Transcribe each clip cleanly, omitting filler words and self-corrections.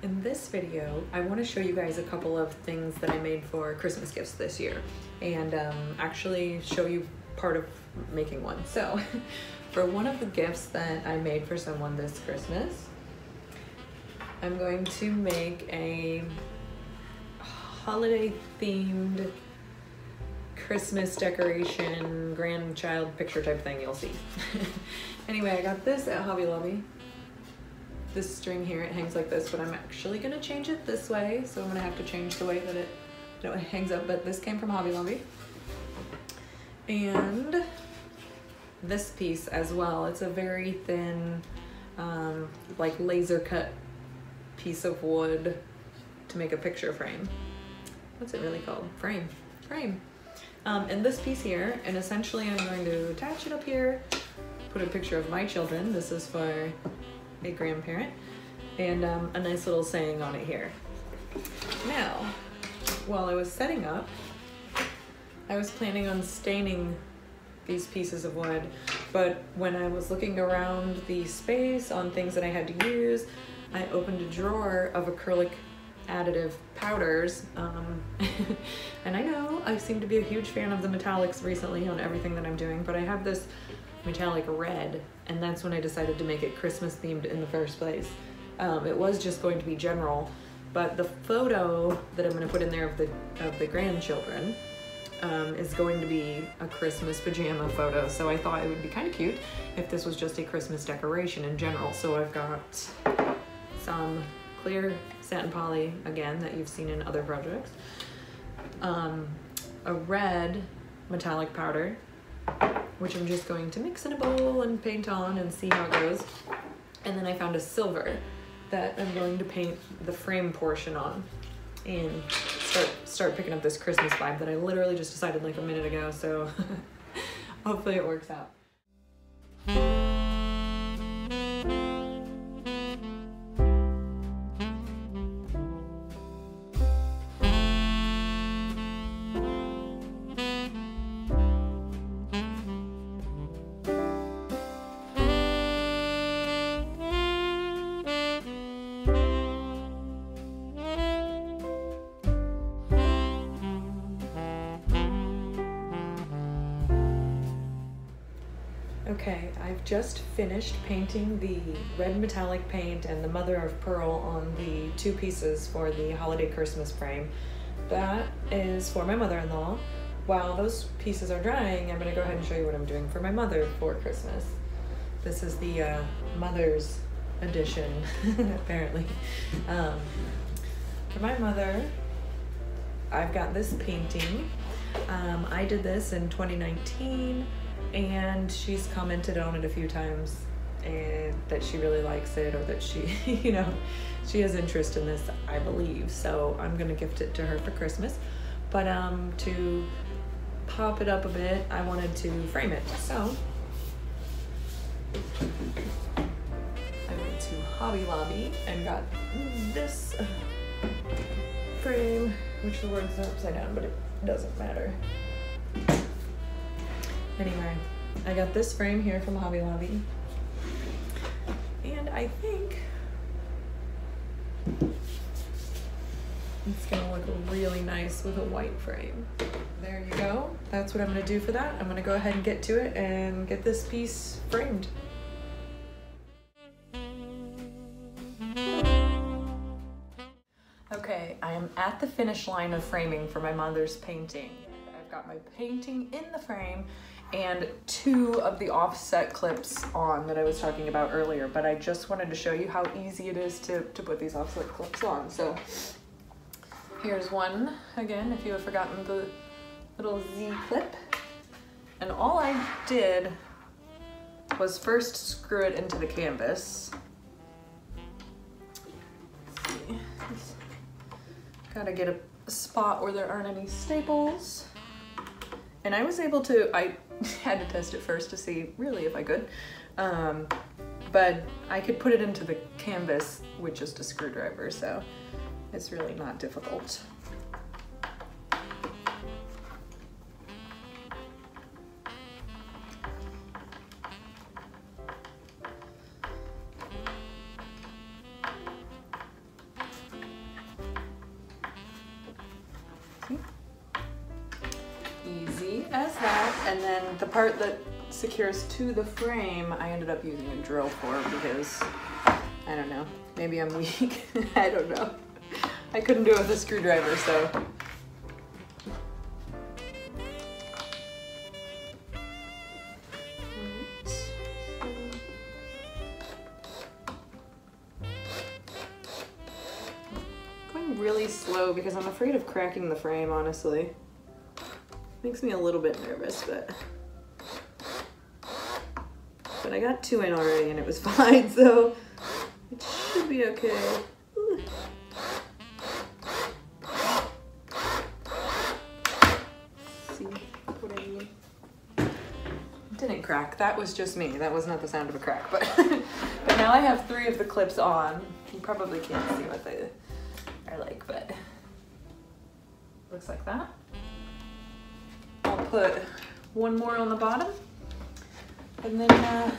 In this video, I want to show you guys a couple of things that I made for Christmas gifts this year and actually show you part of making one. So for one of the gifts that I made for someone this Christmas, I'm going to make a holiday themed Christmas decoration grandchild picture type thing you'll see. Anyway, I got this at Hobby Lobby. This string here, it hangs like this, but I'm actually gonna change it this way, so I'm gonna have to change the way that it hangs up, but this came from Hobby Lobby. And this piece as well, it's a very thin, like laser cut piece of wood to make a picture frame. What's it really called? Frame. And this piece here, and essentially I'm going to attach it up here, put a picture of my children. This is for a grandparent, and a nice little saying on it here. Now, while I was setting up, I was planning on staining these pieces of wood, but when I was looking around the space on things that I had to use, I opened a drawer of acrylic additive powders, and I know I seem to be a huge fan of the metallics recently on everything that I'm doing, but I have this metallic red, and that's when I decided to make it Christmas themed in the first place. It was just going to be general, but the photo that I'm going to put in there of the grandchildren is going to be a Christmas pajama photo, so I thought it would be kind of cute if this was just a Christmas decoration in general. So I've got some clear satin poly, again, that you've seen in other projects, a red metallic powder, which I'm just going to mix in a bowl and paint on and see how it goes. And then I found a silver that I'm going to paint the frame portion on and start picking up this Christmas vibe that I literally just decided like a minute ago, so hopefully it works out. Okay, I've just finished painting the red metallic paint and the mother of pearl on the two pieces for the holiday Christmas frame. That is for my mother-in-law. While those pieces are drying, I'm gonna go ahead and show you what I'm doing for my mother for Christmas. This is the mother's edition, apparently. For my mother, I've got this painting. I did this in 2019. And she's commented on it a few times and that she really likes it, or that she, she has interest in this, I believe. So I'm gonna gift it to her for Christmas. But to pop it up a bit, I wanted to frame it. So I went to Hobby Lobby and got this frame, which the words are upside down, but it doesn't matter. Anyway, I got this frame here from Hobby Lobby, and I think it's gonna look really nice with a white frame. There you go. That's what I'm gonna do for that. I'm gonna go ahead and get to it and get this piece framed. Okay, I am at the finish line of framing for my mother's painting. I've got my painting in the frame and two of the offset clips on that I was talking about earlier, but I just wanted to show you how easy it is to put these offset clips on. So here's one, again, if you have forgotten the little Z clip. And all I did was first screw it into the canvas. Let's see. Gotta get a spot where there aren't any staples. And I was able to, I had to test it first to see really if I could, but I could put it into the canvas with just a screwdriver, so it's really not difficult. And then the part that secures to the frame, I ended up using a drill for because, I don't know, maybe I'm weak. I don't know. I couldn't do it with a screwdriver, so. Going really slow because I'm afraid of cracking the frame, honestly. Makes me a little bit nervous, but I got 2 in already and it was fine, so it should be okay. See what I mean? It didn't crack. That was just me. That was not the sound of a crack, but but now I have 3 of the clips on. You probably can't see what they are like, but looks like that. I'll put 1 more on the bottom, and then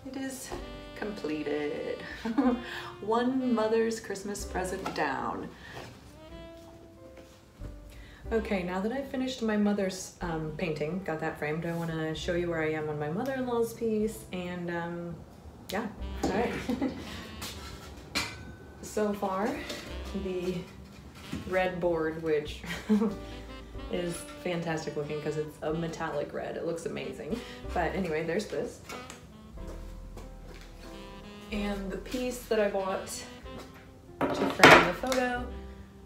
it is completed. One mother's Christmas present down. Okay, now that I've finished my mother's painting, got that framed, I want to show you where I am on my mother-in-law's piece, and yeah, all right. So far, the red board, which is fantastic looking because it's a metallic red. It looks amazing. But anyway, there's this. And the piece that I bought to frame the photo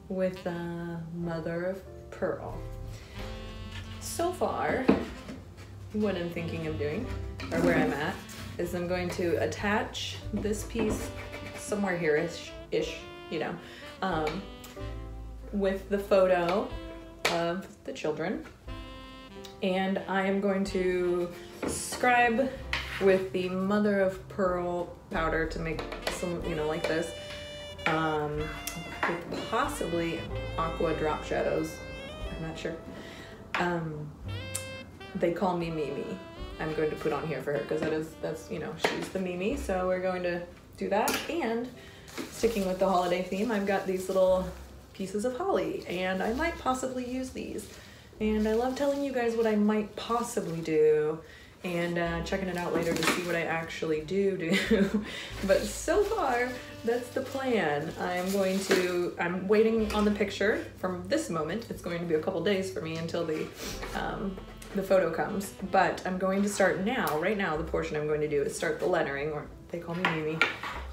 with mother of pearl. So far, what I'm thinking of doing, or where I'm at, is I'm going to attach this piece somewhere here-ish, you know, with the photo of the children, and I am going to scribe with the mother of pearl powder to make some, you know, like this, with possibly aqua drop shadows. I'm not sure. They call me Mimi. I'm going to put on here for her because that's you know, she's the Mimi, so we're going to do that. And sticking with the holiday theme, I've got these little pieces of holly, and I might possibly use these. And I love telling you guys what I might possibly do and checking it out later to see what I actually do. But so far, that's the plan. I'm waiting on the picture from this moment. It's going to be a couple days for me until the photo comes, but I'm going to start now. Right now, the portion I'm going to do is start the lettering, or they call me Mimi,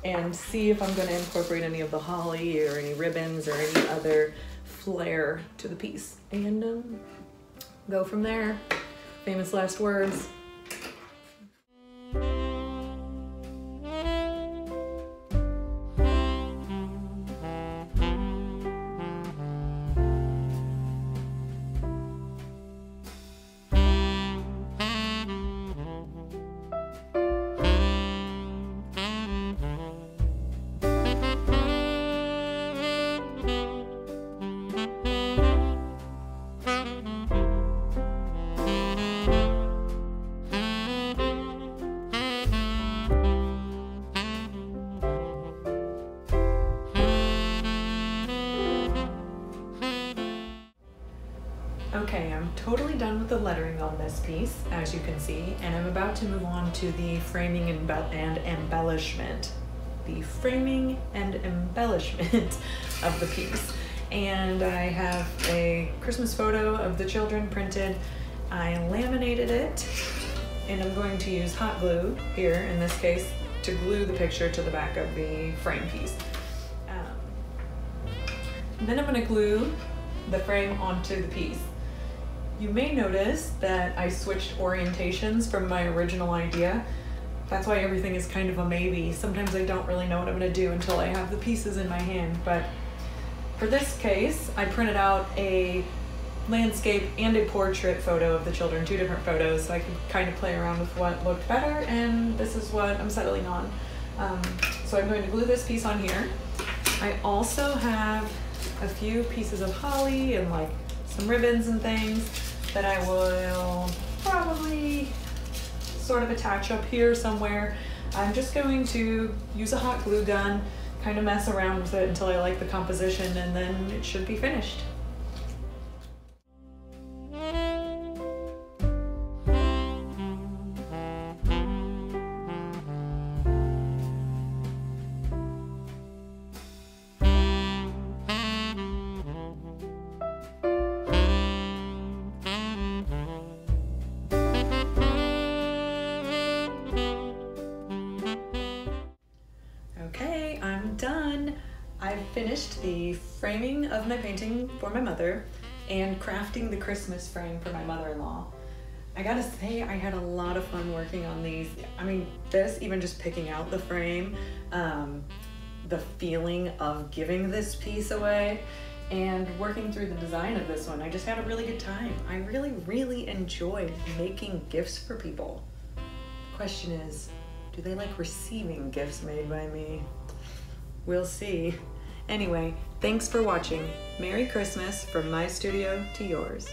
and see if I'm going to incorporate any of the holly or any ribbons or any other flair to the piece, and go from there. Famous last words. Okay, I'm totally done with the lettering on this piece, as you can see, and I'm about to move on to the framing and embellishment. The framing and embellishment of the piece. And I have a Christmas photo of the children printed. I laminated it, and I'm going to use hot glue here, in this case, to glue the picture to the back of the frame piece. Then I'm going to glue the frame onto the piece. You may notice that I switched orientations from my original idea. That's why everything is kind of a maybe. Sometimes I don't really know what I'm gonna do until I have the pieces in my hand, but for this case, I printed out a landscape and a portrait photo of the children, 2 different photos, so I could kind of play around with what looked better, and this is what I'm settling on. So I'm going to glue this piece on here. I also have a few pieces of holly and like some ribbons and things that I will probably sort of attach up here somewhere. I'm just going to use a hot glue gun, kind of mess around with it until I like the composition, and then it should be finished. finished the framing of my painting for my mother and crafting the Christmas frame for my mother-in-law. I gotta say, I had a lot of fun working on these. I mean, even just picking out the frame, the feeling of giving this piece away, and working through the design of this one. I just had a really good time. I really, really enjoyed making gifts for people. The question is, do they like receiving gifts made by me? We'll see. Anyway, thanks for watching. Merry Christmas from my studio to yours.